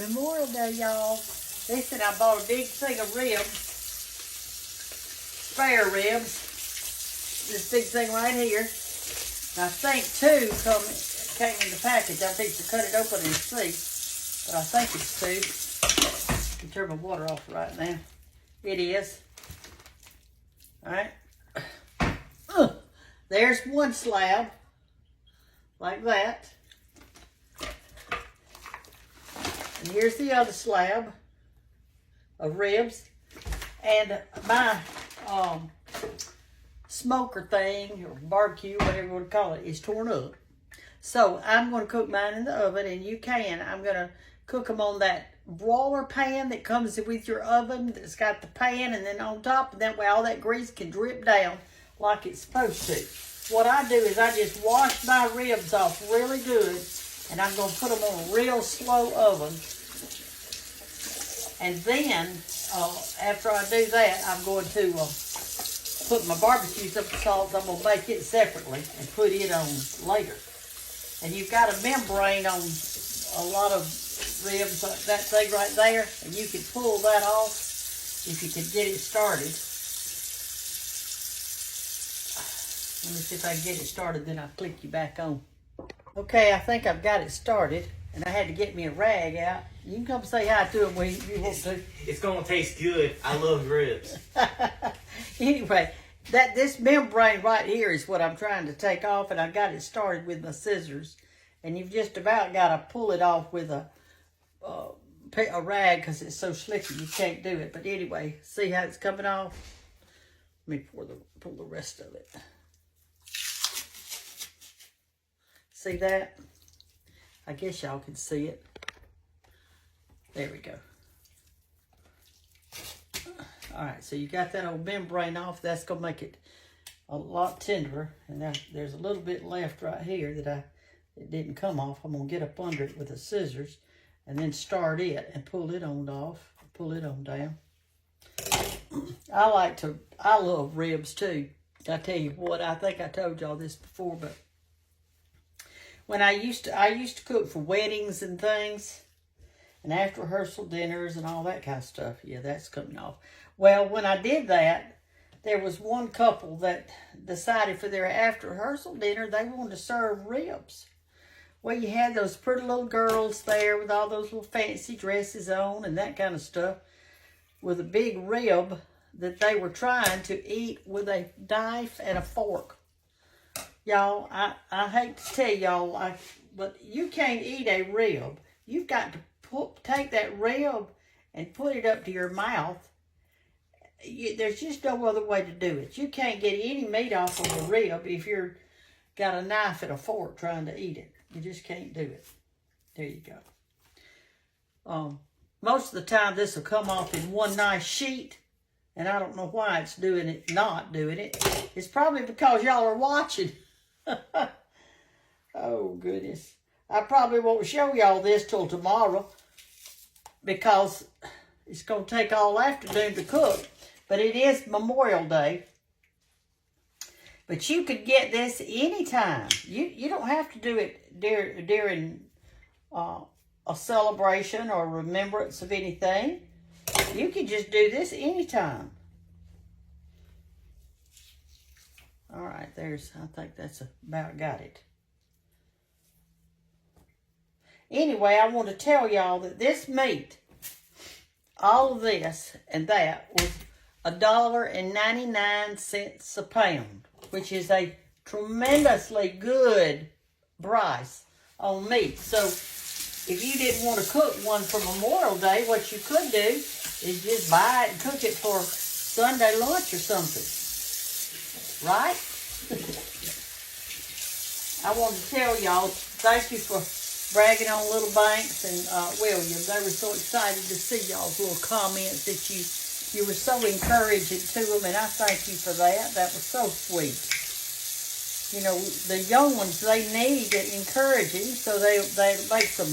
Memorial Day, y'all. Listen, I bought a big thing of ribs, spare ribs. This big thing right here. And I think two came in the package. I'm fixing to cut it open and see, but I think it's two. I can turn my water off right now. It is. All right. There's one slab, like that. And here's the other slab of ribs. And my smoker thing, or barbecue, whatever you want to call it, is torn up. So I'm going to cook mine in the oven, and you can. I'm going to cook them on that broiler pan that comes with your oven, that's got the pan and then on top, and that way all that grease can drip down like it's supposed to. What I do is I just wash my ribs off really good, and I'm going to put them on a real slow oven. And then, after I do that, I'm going to put my barbecue sauce. I'm going to bake it separately and put it on later. And you've got a membrane on a lot of ribs, like that thing right there, and you can pull that off if you can get it started. Let me see if I can get it started, then I'll click you back on. Okay, I think I've got it started, and I had to get me a rag out. You can come say hi to them when you want to. It's going to taste good. I love ribs. Anyway, this membrane right here is what I'm trying to take off, and I got it started with my scissors. And you've just about got to pull it off with a rag because it's so slicky you can't do it. But anyway, see how it's coming off? Let me pull the rest of it. See that? I guess y'all can see it. There we go. All right, so you got that old membrane off. That's going to make it a lot tenderer. And there's a little bit left right here that it didn't come off. I'm going to get up under it with the scissors and then start it and pull it on off. Pull it on down. I love ribs too. I tell you what, I think I told y'all this before, but when I used to cook for weddings and things, and after rehearsal dinners and all that kind of stuff. Yeah, that's coming off. Well, when I did that, there was one couple that decided for their after rehearsal dinner they wanted to serve ribs. Well, you had those pretty little girls there with all those little fancy dresses on and that kind of stuff, with a big rib that they were trying to eat with a knife and a fork. Y'all, I hate to tell y'all, but you can't eat a rib. You've got to take that rib and put it up to your mouth. There's just no other way to do it. You can't get any meat off of a rib if you're got a knife and a fork trying to eat it. You just can't do it. There you go. Most of the time this will come off in one nice sheet, and I don't know why it's not doing it. It's probably because y'all are watching. Oh, goodness. I probably won't show y'all this till tomorrow because it's going to take all afternoon to cook. But it is Memorial Day. But you could get this anytime. You don't have to do it during a celebration or remembrance of anything. You can just do this anytime. All right, I think that's about got it. Anyway, I want to tell y'all that this meat, all of this and that, was $1.99 a pound, which is a tremendously good price on meat. So if you didn't want to cook one for Memorial Day, what you could do is just buy it and cook it for Sunday lunch or something. Right? I wanted to tell y'all, thank you for bragging on Little Banks and William. They were so excited to see y'all's little comments that you were so encouraging to them, and I thank you for that. That was so sweet. You know, the young ones, they need encouraging, so they make them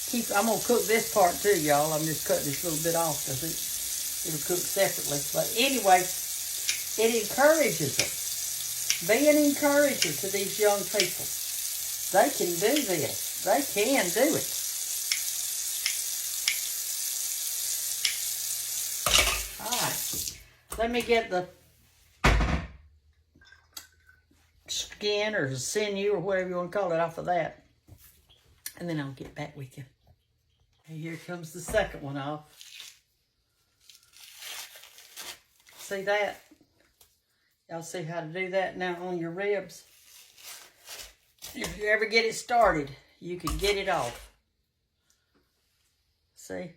keep. I'm going to cook this part too, y'all. I'm just cutting this little bit off because it'll cook separately. But anyway, it encourages them. Be an encourager to these young people. They can do this. They can do it. Let me get the skin or sinew or whatever you want to call it off of that. And then I'll get back with you. And here comes the second one off. See that? Y'all see how to do that now on your ribs? If you ever get it started, you can get it off. See?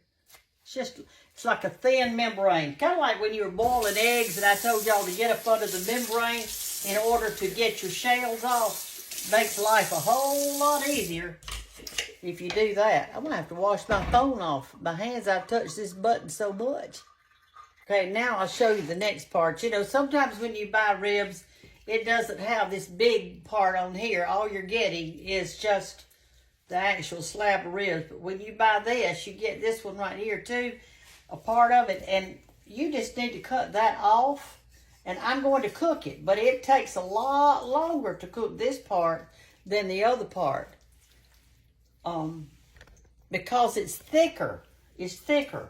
It's like a thin membrane. Kind of like when you were boiling eggs and I told y'all to get up under the membrane in order to get your shells off. Makes life a whole lot easier if you do that. I'm going to have to wash my phone off. My hands, I've touched this button so much. Okay, now I'll show you the next part. You know, sometimes when you buy ribs, it doesn't have this big part on here. All you're getting is just the actual slab of ribs. But when you buy this, you get this one right here too, a part of it. And you just need to cut that off. And I'm going to cook it. But it takes a lot longer to cook this part than the other part. Because it's thicker. It's thicker.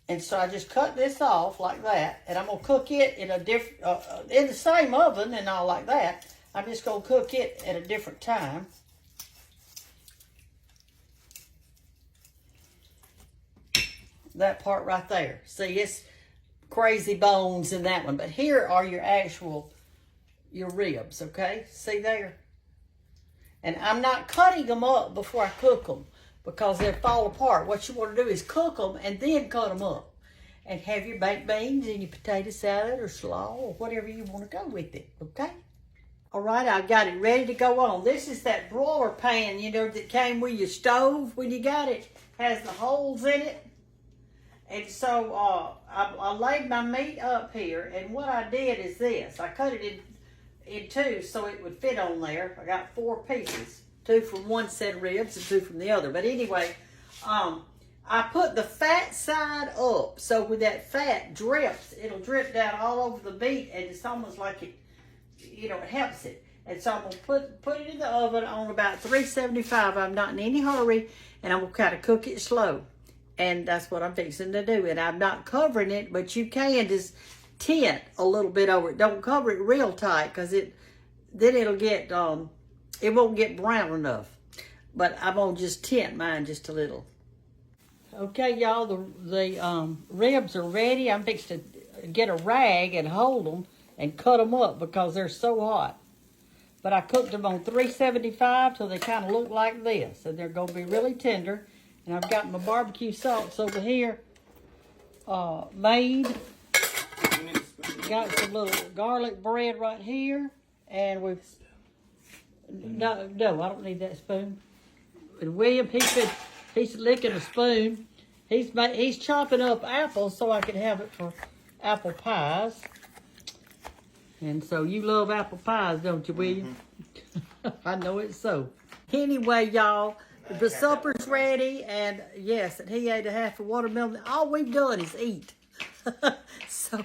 And so I just cut this off like that, and I'm gonna cook it in a different, in the same oven and all like that. I'm just gonna cook it at a different time. That part right there. See, it's crazy bones in that one, but here are your ribs. Okay, see there. And I'm not cutting them up before I cook them, because they'll fall apart. What you want to do is cook them and then cut them up. And have your baked beans and your potato salad or slaw or whatever you want to go with it, okay? All right, I've got it ready to go on. This is that broiler pan, you know, that came with your stove when you got it. Has the holes in it. And so I laid my meat up here, and what I did is this. I cut it in two so it would fit on there. I got 4 pieces. 2 from one set of ribs and 2 from the other. But anyway, I put the fat side up. So when that fat drips, it'll drip down all over the meat, and it's almost like it, you know, it helps it. And so I'm going to put it in the oven on about 375. I'm not in any hurry, and I'm going to kind of cook it slow. And that's what I'm fixing to do. And I'm not covering it, but you can just tint a little bit over it. Don't cover it real tight, because then it'll get... it won't get brown enough, but I'm going to just tint mine just a little. Okay, y'all, the ribs are ready. I'm fixing to get a rag and hold them and cut them up because they're so hot. But I cooked them on 375 till they kind of look like this, and they're going to be really tender. And I've got my barbecue sauce over here made. Got some little garlic bread right here, and we've... No, I don't need that spoon. And William, he's licking a spoon. He's chopping up apples so I can have it for apple pies. And so you love apple pies, don't you, William? Mm-hmm. I know it's so. Anyway, y'all, the supper's ready, and yes, and he ate a half a watermelon. All we've done is eat. So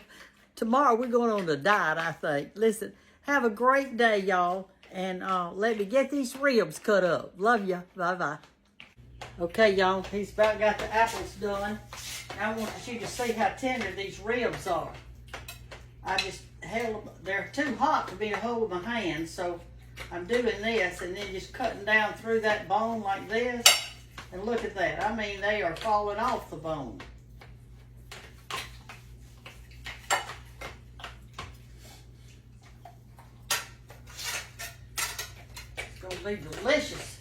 tomorrow we're going on a diet, I think. Listen, have a great day, y'all. And let me get these ribs cut up. Love ya. Bye-bye. Okay, y'all. He's about got the apples done. I want you to see how tender these ribs are. I just held them. They're too hot for me to hold my hand, so I'm doing this and then just cutting down through that bone like this. And look at that. I mean, they are falling off the bone. It's gonna be delicious.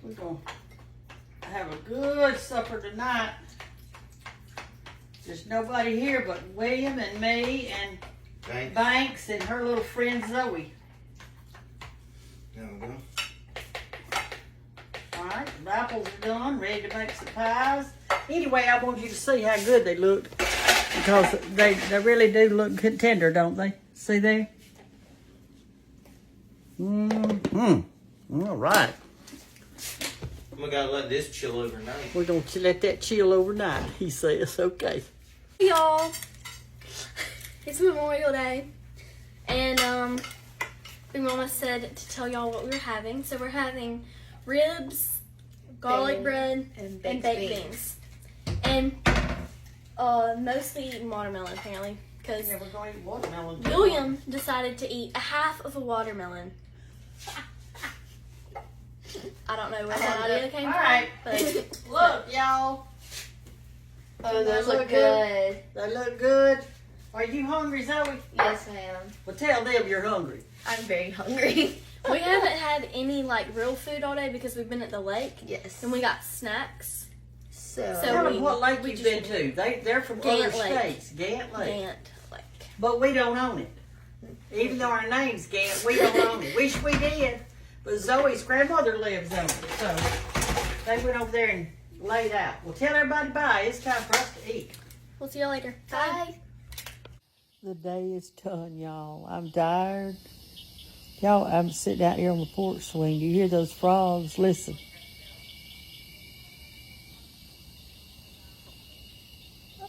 We're gonna have a good supper tonight. There's nobody here but William and me and Banks and her little friend Zoe. There we go. All right, the apples are done, ready to make some pies. Anyway, I want you to see how good they look, because they really do look tender, don't they? See there? All right. We gotta let this chill overnight. We're gonna let that chill overnight, he says. Okay. Hey y'all, it's Memorial Day, and Big Mama said to tell y'all what we were having. So we're having ribs, garlic bread, and baked beans. And mostly watermelon, apparently. Because Yeah, we're going to eat watermelon. William decided to eat a half of a watermelon. I don't know where that idea came from. Alright. But Look, y'all. Oh, those look good. They look good. Are you hungry, Zoe? Yes, ma'am. Well, tell them you're hungry. I'm very hungry. we haven't had any like real food all day because we've been at the lake. Yes. And we got snacks. So Tell them we- what lake we you've just- been to. They're from Gantt other Lake. states. Gantt Lake. Gantt Lake. But we don't own it. Even though our name's Gantt, we don't own it. Wish we did. But Zoe's grandmother lives on it. So they went over there and laid out. Well, tell everybody bye. It's time for us to eat. We'll see y'all later. Bye. The day is done, y'all. I'm tired. Y'all, I'm sitting out here on the porch swing. Do you hear those frogs? Listen.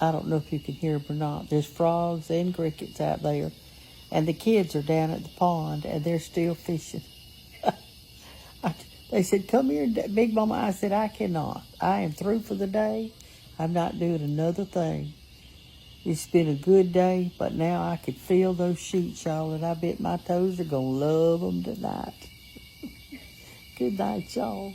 I don't know if you can hear them or not. There's frogs and crickets out there. And the kids are down at the pond, and they're still fishing. They said, come here, Big Mama. I said, I cannot. I am through for the day. I'm not doing another thing. It's been a good day, but now I can feel those sheets, y'all, and I bet my toes are going to love them tonight. Good night, y'all.